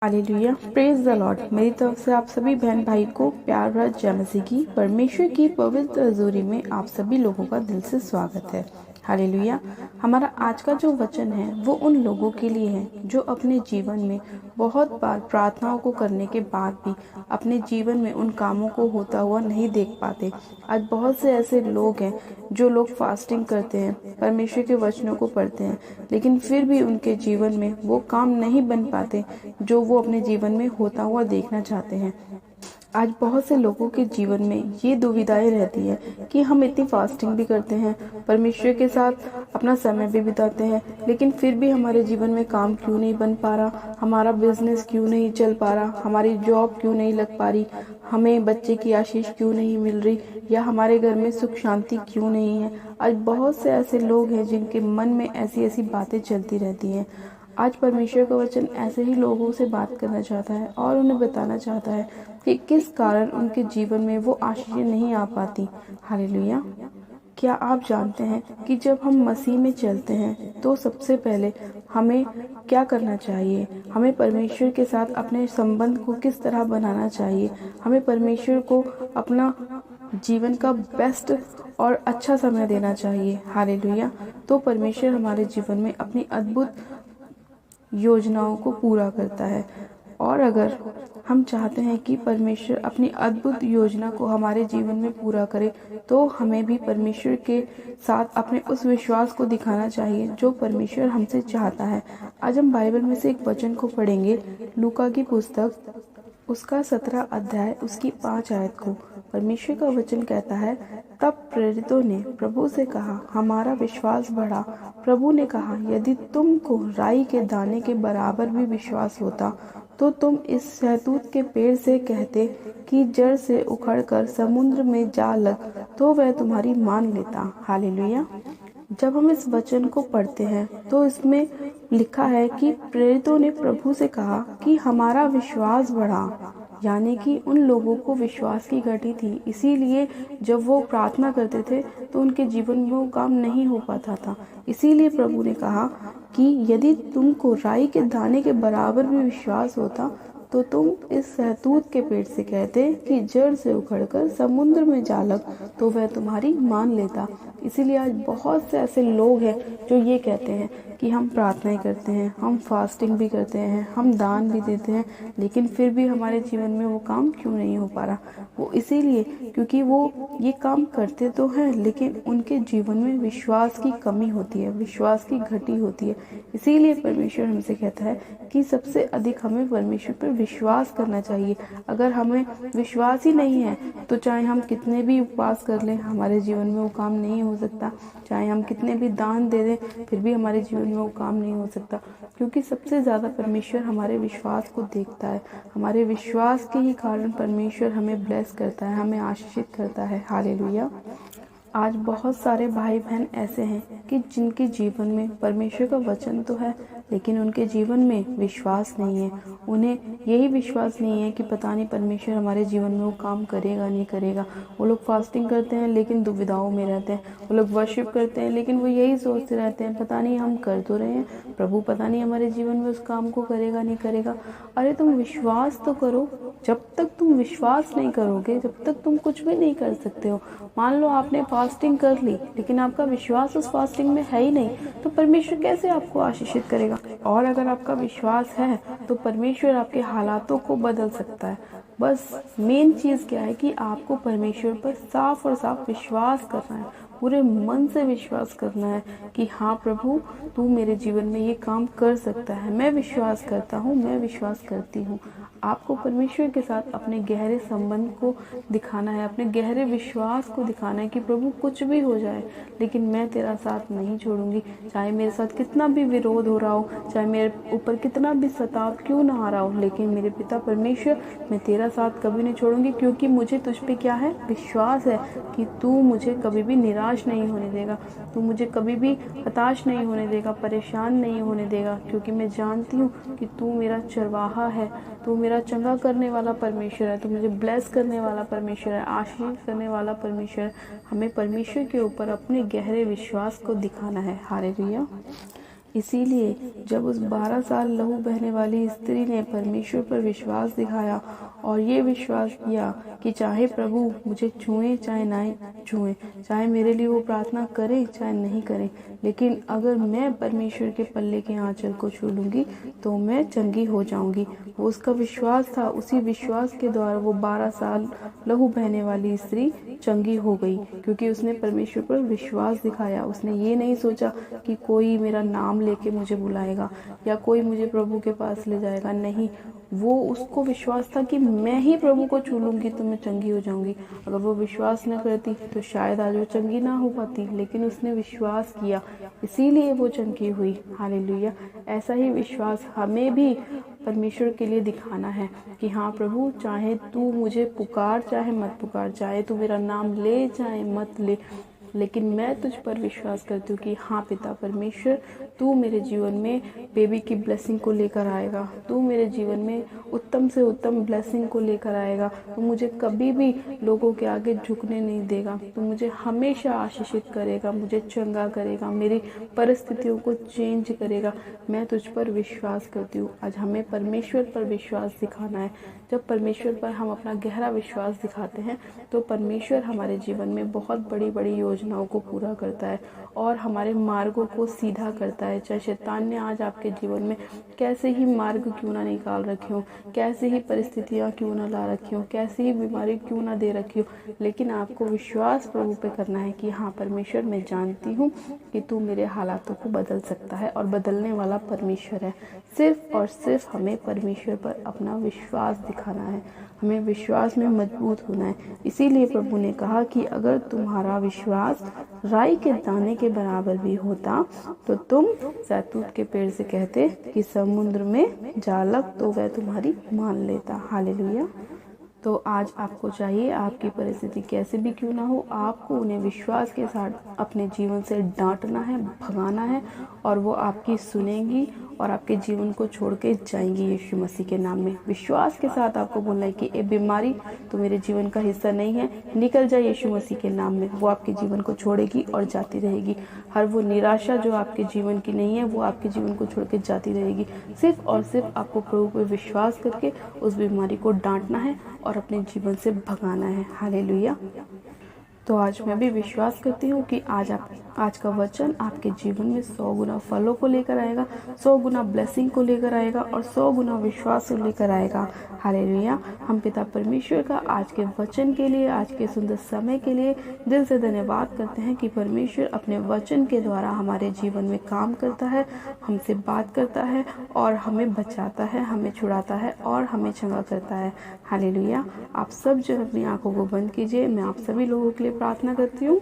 Hallelujah, praise the Lord. मेरी तरफ से आप सभी बहन भाई को प्यार भरा जय मसीह की परमेश्वर की पवित्र हजूरी में आप सभी लोगों का दिल से स्वागत है। हालेलुया। हमारा आज का जो वचन है वो उन लोगों के लिए है जो अपने जीवन में बहुत बार प्रार्थनाओं को करने के बाद भी अपने जीवन में उन कामों को होता हुआ नहीं देख पाते। आज बहुत से ऐसे लोग हैं जो लोग फास्टिंग करते हैं, परमेश्वर के वचनों को पढ़ते हैं, लेकिन फिर भी उनके जीवन में वो काम नहीं बन पाते जो वो अपने जीवन में होता हुआ देखना चाहते हैं। आज बहुत से लोगों के जीवन में ये दुविधाएं रहती है कि हम इतनी फास्टिंग भी करते हैं, परमेश्वर के साथ अपना समय भी बिताते हैं, लेकिन फिर भी हमारे जीवन में काम क्यों नहीं बन पा रहा, हमारा बिजनेस क्यों नहीं चल पा रहा, हमारी जॉब क्यों नहीं लग पा रही, हमें बच्चे की आशीष क्यों नहीं मिल रही, या हमारे घर में सुख शांति क्यों नहीं है। आज बहुत से ऐसे लोग हैं जिनके मन में ऐसी ऐसी बातें चलती रहती हैं। आज परमेश्वर का वचन ऐसे ही लोगों से बात करना चाहता है और उन्हें बताना चाहता है कि किस कारण उनके जीवन में वो आशीषें नहीं आ पाती। हालेलुया। क्या आप जानते हैं कि जब हम मसीह में चलते हैं तो सबसे पहले हमें क्या करना चाहिए? हमें परमेश्वर के साथ अपने संबंध को किस तरह बनाना चाहिए? हमें परमेश्वर को अपना जीवन का बेस्ट और अच्छा समय देना चाहिए। हालेलुया। तो परमेश्वर हमारे जीवन में अपनी अद्भुत योजनाओं को पूरा करता है, और अगर हम चाहते हैं कि परमेश्वर अपनी अद्भुत योजना को हमारे जीवन में पूरा करे तो हमें भी परमेश्वर के साथ अपने उस विश्वास को दिखाना चाहिए जो परमेश्वर हमसे चाहता है। आज हम बाइबल में से एक वचन को पढ़ेंगे, लूका की पुस्तक उसका 17 अध्याय उसकी 5 आयत को। परमेश्वर का वचन कहता है, तब प्रेरितों ने प्रभु से कहा, हमारा विश्वास बढ़ा। प्रभु ने कहा, यदि तुमको राई के दाने के बराबर भी विश्वास होता तो तुम इस शहतूत के पेड़ से कहते कि जड़ से उखड़कर समुद्र में जा लग, तो वह तुम्हारी मान लेता। हालेलुया। जब हम इस वचन को पढ़ते हैं तो इसमें लिखा है कि प्रेरितों ने प्रभु से कहा कि हमारा विश्वास बढ़ा, यानी कि उन लोगों को विश्वास की घटी थी, इसीलिए जब वो प्रार्थना करते थे तो उनके जीवन में वो काम नहीं हो पाता था। इसीलिए प्रभु ने कहा कि यदि तुमको राई के दाने के बराबर भी विश्वास होता तो तुम इस सहतूत के पेड़ से कहते कि जड़ से उखड़कर समुद्र में जा लग, तो वह तुम्हारी मान लेता। इसीलिए आज बहुत से ऐसे लोग हैं जो ये कहते हैं कि हम प्रार्थनाएं करते हैं, हम फास्टिंग भी करते हैं, हम दान भी देते हैं, लेकिन फिर भी हमारे जीवन में वो काम क्यों नहीं हो पा रहा। वो इसीलिए क्योंकि वो ये काम करते तो हैं लेकिन उनके जीवन में विश्वास की कमी होती है, विश्वास की घटी होती है। इसीलिए परमेश्वर हमसे कहता है कि सबसे अधिक हमें परमेश्वर पर विश्वास करना चाहिए। अगर हमें विश्वास ही नहीं है तो चाहे हम कितने भी उपवास कर लें, हमारे जीवन में वो काम नहीं हो सकता। चाहे हम कितने भी दान दे दें फिर भी हमारे जीवन में वो काम नहीं हो सकता, क्योंकि सबसे ज़्यादा परमेश्वर हमारे विश्वास को देखता है। हमारे विश्वास के ही कारण परमेश्वर हमें ब्लेस करता है, हमें आशीषित करता है। हालेलुया। आज बहुत सारे भाई बहन ऐसे हैं कि जिनके जीवन में परमेश्वर का वचन तो है लेकिन उनके जीवन में विश्वास नहीं है। उन्हें यही विश्वास नहीं है कि पता नहीं परमेश्वर हमारे जीवन में वो काम करेगा नहीं करेगा। वो लोग फास्टिंग करते हैं लेकिन दुविधाओं में रहते हैं, वो लोग वर्शिप करते हैं लेकिन वो यही सोचते रहते हैं पता नहीं हम कर तो रहे हैं, प्रभु पता नहीं हमारे जीवन में उस काम को करेगा नहीं करेगा। अरे तुम विश्वास तो करो। जब तक तुम विश्वास नहीं करोगे जब तक तुम कुछ भी नहीं कर सकते हो। मान लो आपने फास्टिंग कर ली लेकिन आपका विश्वास उस फास्टिंग में है ही नहीं, तो परमेश्वर कैसे आपको आशीषित करेगा। और अगर आपका विश्वास है तो परमेश्वर आपके हालातों को बदल सकता है। बस मेन चीज़ क्या है कि आपको परमेश्वर पर साफ और साफ विश्वास करना है, पूरे मन से विश्वास करना है कि हाँ प्रभु तू मेरे जीवन में ये काम कर सकता है, मैं विश्वास करता हूँ, मैं विश्वास करती हूँ। आपको परमेश्वर के साथ अपने गहरे संबंध को दिखाना है, अपने गहरे विश्वास को दिखाना है कि प्रभु कुछ भी हो जाए लेकिन मैं तेरा साथ नहीं छोड़ूंगी। चाहे मेरे साथ कितना भी विरोध हो रहा हो, चाहे मेरे ऊपर कितना भी सताव क्यों ना आ रहा हो, लेकिन मेरे पिता परमेश्वर मैं तेरा साथ कभी नहीं छोड़ूंगी, क्योंकि मुझे तुझ पे क्या है, विश्वास है कि तू मुझे कभी भी निराश नहीं होने देगा, तू मुझे कभी भी हताश नहीं होने देगा, परेशान नहीं होने देगा, क्योंकि मैं जानती हूँ कि तू मेरा चरवाहा है, तू मेरा चंगा करने वाला परमेश्वर है, तू मुझे ब्लेस करने वाला परमेश्वर है, आशीष करने वाला परमेश्वर है। हमें परमेश्वर के ऊपर अपने गहरे विश्वास को दिखाना है। हालेलुया। इसीलिए जब उस 12 साल लहू बहने वाली स्त्री ने परमेश्वर पर विश्वास दिखाया और ये विश्वास किया कि चाहे प्रभु मुझे छुएं चाहे ना छुएं, चाहे मेरे लिए वो प्रार्थना करें चाहे नहीं करें, लेकिन अगर मैं परमेश्वर के पल्ले के आंचल को छू लूंगी तो मैं चंगी हो जाऊंगी। वो उसका विश्वास था, उसी विश्वास के द्वारा वो 12 साल लहू बहने वाली स्त्री चंगी हो गई, क्योंकि उसने परमेश्वर पर विश्वास दिखाया। उसने ये नहीं सोचा कि कोई मेरा नाम लेके मुझे बुलाएगा या कोई मुझे प्रभु के पास ले जाएगा, नहीं, वो उसको विश्वास था कि मैं ही प्रभु को छू लूंगी तो मैं चंगी हो जाऊंगी। अगर वो विश्वास न करती तो शायद आज वो चंगी ना हो पाती, लेकिन उसने विश्वास किया, इसीलिए वो चंगी हुई। हालेलुया। ऐसा ही विश्वास हमें भी परमेश्वर के लिए दिखाना है कि हाँ प्रभु, चाहे तू मुझे पुकार चाहे मत पुकार, चाहे तू मेरा नाम ले चाहे मत ले, लेकिन मैं तुझ पर विश्वास करती हूँ कि हाँ पिता परमेश्वर, तू मेरे जीवन में बेबी की ब्लेसिंग को लेकर आएगा, तू मेरे जीवन में उत्तम से उत्तम ब्लेसिंग को लेकर आएगा, तू मुझे कभी भी लोगों के आगे झुकने नहीं देगा, तू मुझे हमेशा आशीषित करेगा, मुझे चंगा करेगा, मेरी परिस्थितियों को चेंज करेगा। मैं तुझ पर विश्वास करती हूँ। आज हमें परमेश्वर पर विश्वास दिखाना है। जब परमेश्वर पर हम अपना गहरा विश्वास दिखाते हैं तो परमेश्वर हमारे जीवन में बहुत बड़ी बड़ी योजनाओं को पूरा करता है और हमारे मार्गों को सीधा करता है। चाहे शैतान ने आज आपके जीवन में कैसे ही मार्ग क्यों ना निकाल रखे हो, कैसे ही परिस्थितियां क्यों ना ला रखी हो, कैसे ही बीमारी क्यों ना दे रखी हो, लेकिन आपको विश्वास प्रभु पे करना है कि हाँ परमेश्वर, मैं जानती हूँ कि तू मेरे हालातों को बदल सकता है और बदलने वाला परमेश्वर है। सिर्फ और सिर्फ हमें परमेश्वर पर अपना विश्वास दिखाना है, हमें विश्वास में मजबूत होना है। इसीलिए प्रभु ने कहा कि अगर तुम्हारा विश्वास राई के दाने के बराबर भी होता तो तुम जैतून के पेड़ से कहते कि समुद्र में जा लग, तो वह तुम्हारी मान लेता। हालेलुया। तो आज आपको चाहिए, आपकी परिस्थिति कैसे भी क्यों ना हो, आपको उन्हें विश्वास के साथ अपने जीवन से डांटना है, भगाना है, और वो आपकी सुनेंगी और आपके जीवन को छोड़ के जाएंगी यीशु मसीह के नाम में। विश्वास के साथ आपको बोलना है कि ये बीमारी तो मेरे जीवन का हिस्सा नहीं है, निकल जाए यीशु मसीह के नाम में। वो आपके जीवन को छोड़ेगी और जाती रहेगी। हर वो निराशा जो आपके जीवन की नहीं है वो आपके जीवन को छोड़ के जाती रहेगी। सिर्फ और सिर्फ आपको प्रभु पर विश्वास करके उस बीमारी को डांटना है और अपने जीवन से भगाना है। हालेलुया। तो आज मैं भी विश्वास करती हूँ कि आज का वचन आपके जीवन में 100 गुना फलों को लेकर आएगा, 100 गुना ब्लेसिंग को लेकर आएगा और 100 गुना विश्वास को लेकर आएगा। हालेलुया। हम पिता परमेश्वर का आज के वचन के लिए, आज के सुंदर समय के लिए दिल से धन्यवाद करते हैं कि परमेश्वर अपने वचन के द्वारा हमारे जीवन में काम करता है, हमसे बात करता है और हमें बचाता है, हमें छुड़ाता है और हमें चंगा करता है। हालेलुया। आप सब जन अपनी आंखों को बंद कीजिए। मैं आप सभी लोगों के लिए प्रार्थना करती हूँ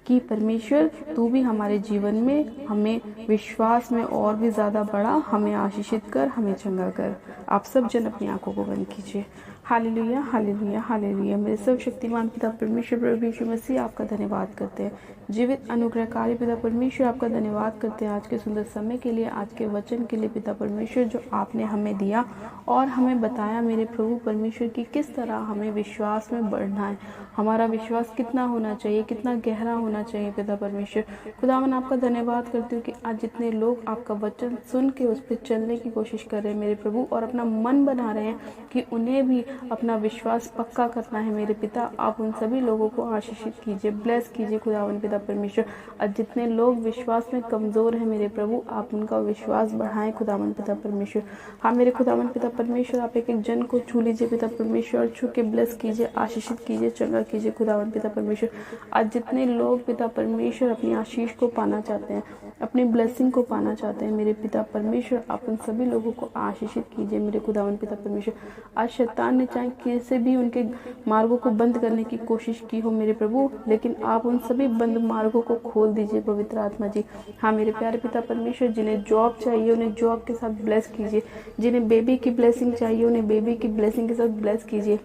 कि परमेश्वर तू भी हमारे जीवन में हमें विश्वास में और भी ज़्यादा बढ़ा, हमें आशीषित कर, हमें चंगा कर। आप सब जन अपनी आंखों को बंद कीजिए। Hallelujah, hallelujah, hallelujah. मेरे सर्वशक्तिमान पिता परमेश्वर प्रभु यीशु मसीह आपका धन्यवाद करते हैं। जीवित अनुग्रहकारी पिता परमेश्वर आपका धन्यवाद करते हैं आज के सुंदर समय के लिए, आज के वचन के लिए पिता परमेश्वर, जो आपने हमें दिया और हमें बताया मेरे प्रभु परमेश्वर की किस तरह हमें विश्वास में बढ़ना है, हमारा विश्वास कितना होना चाहिए, कितना गहरा होना चाहिए। पिता परमेश्वर खुदावन आपका धन्यवाद करती हूँ कि आज जितने लोग आपका वचन सुन के उस पर चलने की कोशिश कर रहे हैं मेरे प्रभु और अपना मन बना रहे हैं कि उन्हें भी अपना विश्वास पक्का करना है मेरे पिता, आप उन सभी लोगों को आशीषित कीजिए, ब्लेस कीजिए खुदावन पिता परमेश्वर। आज जितने लोग विश्वास में कमजोर हैं मेरे प्रभु, आप उनका विश्वास बढ़ाएं खुदावन पिता परमेश्वर। हाँ मेरे खुदावन पिता परमेश्वर, आप एक एक जन को छू लीजिए पिता परमेश्वर, छू के ब्लेस कीजिए, आशीषित कीजिए, चंगा कीजिए खुदावन पिता परमेश्वर। आज जितने लोग पिता परमेश्वर अपनी आशीष को पाना चाहते हैं, अपनी ब्लेसिंग को पाना चाहते हैं मेरे पिता परमेश्वर, आप उन सभी लोगों को आशीषित कीजिए मेरे खुदावन पिता परमेश्वर। आज शैतान ने चाहे कैसे भी उनके मार्गों को बंद करने की कोशिश की हो मेरे प्रभु, लेकिन आप उन सभी बंद मार्गों को खोल दीजिए पवित्र आत्मा जी। हाँ मेरे प्यारे पिता परमेश्वर, जिन्हें जॉब चाहिए उन्हें जॉब के साथ ब्लेस कीजिए, जिन्हें बेबी की ब्लेसिंग चाहिए उन्हें बेबी की ब्लेसिंग के साथ ब्लेस कीजिए।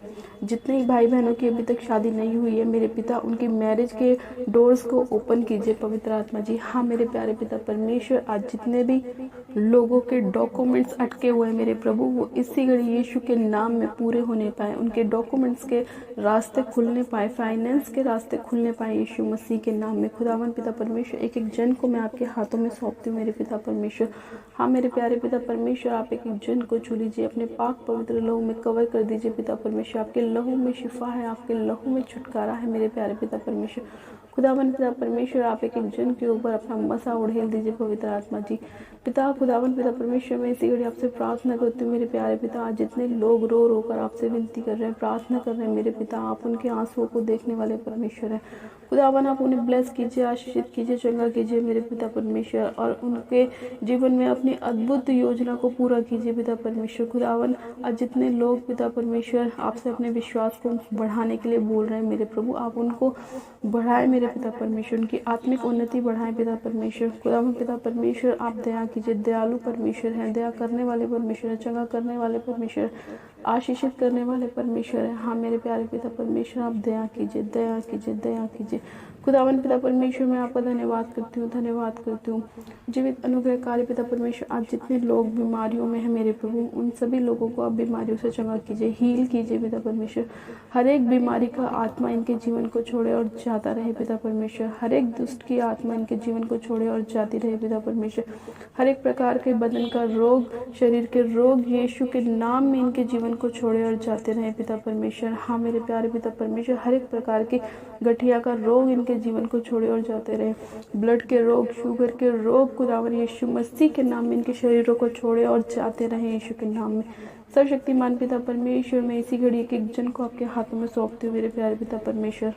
जितने ही भाई बहनों की अभी तक शादी नहीं हुई है मेरे पिता, उनकी मैरिज के डोर्स को ओपन कीजिए पवित्र आत्मा जी। हाँ मेरे प्यारे पिता परमेश्वर, आज जितने भी लोगों के डॉक्यूमेंट्स अटके हुए हैं मेरे प्रभु, वो इसी घड़ी यीशु के नाम में पूरे होने पाए, उनके डॉक्यूमेंट्स के रास्ते खुलने पाए, फाइनेंस के रास्ते खुलने पाए यीशु मसीह के नाम में। खुदावन पिता परमेश्वर, एक एक जन को मैं आपके हाथों में सौंपती हूँ मेरे पिता परमेश्वर। हाँ मेरे प्यारे पिता परमेश्वर, आप एक एक जन को छू लीजिए, अपने पाक पवित्र लहू में कवर कर दीजिए पिता परमेश्वर। आपके लहू में शिफा है, आपके लहू में छुटकारा है मेरे प्यारे पिता परमेश्वर। खुदावन पिता परमेश्वर, आप एक एक जन के ऊपर अपना मसा उड़ेल दीजिए पवित्र आत्मा जी। पिता खुदावन पिता परमेश्वर, मैं इसी घड़ी आपसे प्रार्थना करती हूँ मेरे प्यारे पिता। आज जितने लोग रो रो कर आपसे विनती कर रहे हैं, प्रार्थना कर रहे हैं मेरे पिता, आप उनके आंसुओं को देखने वाले परमेश्वर हैं। खुदावन आप उन्हें ब्लेस कीजिए, आशीषित कीजिए, चंगा कीजिए मेरे पिता परमेश्वर, और उनके जीवन में अपनी अद्भुत योजना को पूरा कीजिए पिता परमेश्वर। खुदावन आज जितने लोग पिता परमेश्वर आपसे अपने विश्वास को बढ़ाने के लिए बोल रहे हैं मेरे प्रभु, आप उनको बढ़ाए मेरे पिता परमेश्वर, उनकी आत्मिक उन्नति बढ़ाए पिता परमेश्वर। खुदावन पिता परमेश्वर, आप दया कीजिए, दयालु परमेश्वर हैं, दया करने वाले परमेश्वर हैं, चंगा करने वाले परमेश्वर, आशीषित करने वाले परमेश्वर हैं। हाँ मेरे प्यारे पिता परमेश्वर, आप दया कीजिए, दया कीजिए, दया कीजिए। खुदावन पिता परमेश्वर, मैं आपका धन्यवाद करती हूँ, धन्यवाद करती हूँ जीवित अनुग्रहकारी पिता परमेश्वर। आज जितने लोग बीमारियों में हैं मेरे प्रभु, उन सभी लोगों को आप बीमारियों से चंगा कीजिए, हील कीजिए पिता परमेश्वर। हर एक बीमारी का आत्मा इनके जीवन को छोड़े और जाता रहे पिता परमेश्वर। हर एक दुष्ट की आत्मा इनके जीवन को छोड़े और जाती रहे पिता परमेश्वर। हर एक प्रकार के बदन का रोग, शरीर के रोग यीशु के नाम में इनके जीवन को छोड़े और जाते रहे पिता परमेश्वर। हाँ मेरे प्यारे पिता परमेश्वर, हर एक प्रकार की गठिया का रोग इनके जीवन को छोड़े और जाते रहे। ब्लड के रोग, शुगर के रोग खुदावन यीशु मसीह के नाम में इनके शरीरों को छोड़े और जाते रहे यीशु के नाम में। सर्वशक्तिमान पिता परमेश्वर, मैं इसी घड़ी एक एक जन को आपके हाथों में सौंपती हूँ मेरे प्यारे पिता परमेश्वर।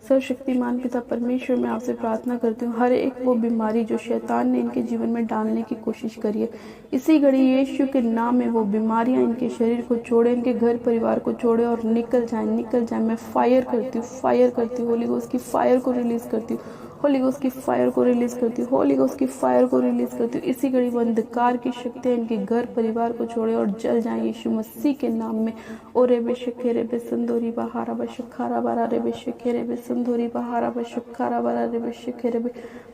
सर्वशक्तिमान पिता परमेश्वर, मैं आपसे प्रार्थना करती हूँ, हर एक वो बीमारी जो शैतान ने इनके जीवन में डालने की कोशिश करी है, इसी घड़ी यीशु के नाम में वो बीमारियां इनके शरीर को छोड़े, इनके घर परिवार को छोड़े और निकल जाए, निकल जाए। मैं फायर करती हूँ, फायर करती हूँ, होली गोस्ट की फायर को रिलीज करती हूँ, होली गोस्ट की फायर को रिलीज करती हूँ, होली गोस्ट की फायर को रिलीज करती हूँ। इसी घड़ी वो अंधकार की शक्तियाँ इनके घर परिवार को छोड़े और जल जाएं यीशु मसीह के नाम में। ओ रे बेशखे रे बेसंदोरी बहारा बशखारा बारा रे बेशखे रे बेसंदोरी बहारा बशखारा बारा रे बेशखे रे।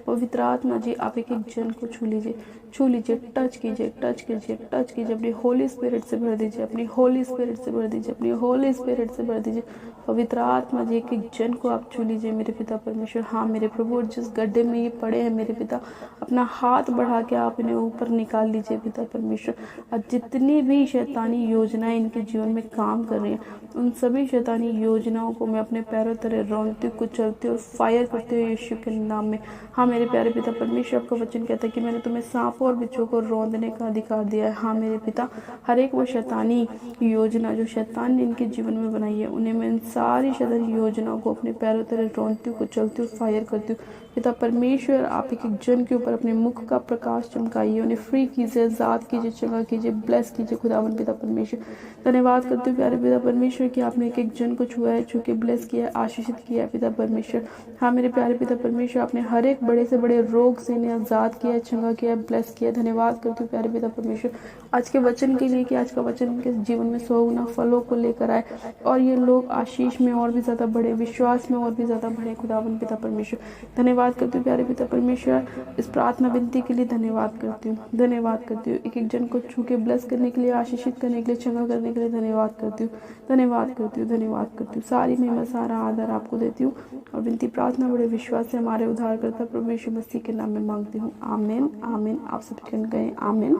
पवित्र आत्मा जी, आप एक एक जन को छू लीजिए, छू लीजिए, टच कीजिए, टच कीजिए, टच कीजिए। अपनी होली स्पिरिट से भर दीजिए, अपनी होली स्पिरिट से भर दीजिए, अपनी होली स्पिरिट से भर दीजिए। पवित्र आत्मा जी, एक एक जन को आप छू लीजिए मेरे पिता परमेश्वर। हाँ मेरे प्रभु, जिस गड्ढे में ये पड़े हैं मेरे पिता, अपना हाथ बढ़ा के आप इन्हें ऊपर निकाल लीजिए पिता परमेश्वर। और जितनी भी शैतानी योजनाएं इनके जीवन में काम कर रही हैं, उन सभी शैतानी योजनाओं को मैं अपने पैरों तले रौंदती, कुचलती और फायर करते हुए यीशु के नाम में। हाँ मेरे प्यारे पिता परमेश्वर, आपका वचन कहता है कि मैंने तुम्हें सांपों और बिच्छू को रौंदने का अधिकार दिया है। हाँ मेरे पिता, हर एक वो शैतानी योजना जो शैतान ने इनके जीवन में बनाई है, उन्हें मैं इन सारी शैतानी योजनाओं को अपने पैरों तले रौंदती हूँ, कुचलती हूँ, फायर करती हूँ। पिता परमेश्वर, आप एक एक जन के ऊपर अपने मुख का प्रकाश चमकाइए, उन्हें फ्री कीजिए, आजाद कीजिए, चंगा कीजिए, ब्लेस कीजिए खुदावन पिता परमेश्वर। धन्यवाद करते हुए प्यारे पिता परमेश्वर कि आपने एक एक जन को छुआ है, छू के ब्लेस किया है, आशीषित किया है पिता परमेश्वर। हाँ मेरे प्यारे पिता परमेश्वर, आपने हर एक बड़े से बड़े रोग से इन्हें आजाद किया है, चंगा किया है, ब्लेस किया है। धन्यवाद करते हुए प्यारे पिता परमेश्वर आज के वचन के लिए कि आज का वचन उनके जीवन में 100 गुना फलों को लेकर आए और ये लोग आशीष में और भी ज्यादा बढ़े, विश्वास में और भी ज्यादा बढ़े खुदावन पिता परमेश्वर। धन्यवाद करती हूँ प्यारे पिता परमेश्वर, इस प्रार्थना विनती के लिए धन्यवाद करती हूँ, धन्यवाद करती हूँ। एक एक जन को छू के ब्लेस करने के लिए, आशीषित करने के लिए, चंगा करने के लिए धन्यवाद करती हूँ, धन्यवाद करती हूँ, धन्यवाद करती हूँ। सारी महिमा, सारा आदर आपको देती हूँ और विनती प्रार्थना बड़े विश्वास से हमारे उद्धारकर्ता प्रभु यीशु मसीह के नाम में मांगती हूँ। आमीन, आमीन। आप सब जन कहें आमीन।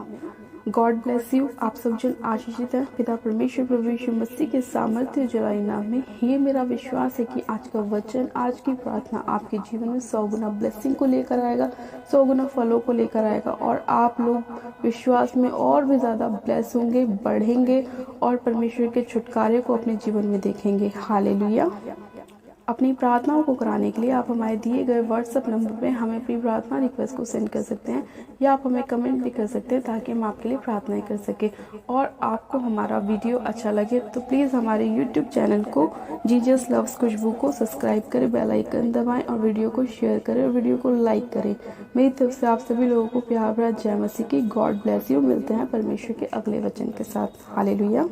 God bless you. आप सब जन आशीषित हैं पिता परमेश्वर प्रभु यीशु मसीह के सामर्थ्य जलाई नाम में। ये मेरा विश्वास है कि आज का वचन, आज की प्रार्थना आपके जीवन में 100 गुना ब्लेसिंग को लेकर आएगा, 100 गुना फलों को लेकर आएगा और आप लोग विश्वास में और भी ज्यादा ब्लेस होंगे, बढ़ेंगे और परमेश्वर के छुटकारे को अपने जीवन में देखेंगे। हालेलुया। अपनी प्रार्थनाओं को कराने के लिए आप हमारे दिए गए व्हाट्सएप नंबर पे हमें अपनी प्रार्थना रिक्वेस्ट को सेंड कर सकते हैं या आप हमें कमेंट भी कर सकते हैं ताकि हम आपके लिए प्रार्थनाएं कर सकें। और आपको हमारा वीडियो अच्छा लगे तो प्लीज़ हमारे यूट्यूब चैनल को जीजस लव्स खुशबू को सब्सक्राइब करें, बेल आइकन दबाएं और वीडियो को शेयर करें और वीडियो को लाइक करें। मेरी तरफ से आप सभी लोगों को प्यार भरा जय मसीह की। God bless you. मिलते हैं परमेश्वर के अगले वचन के साथ। हालेलुया।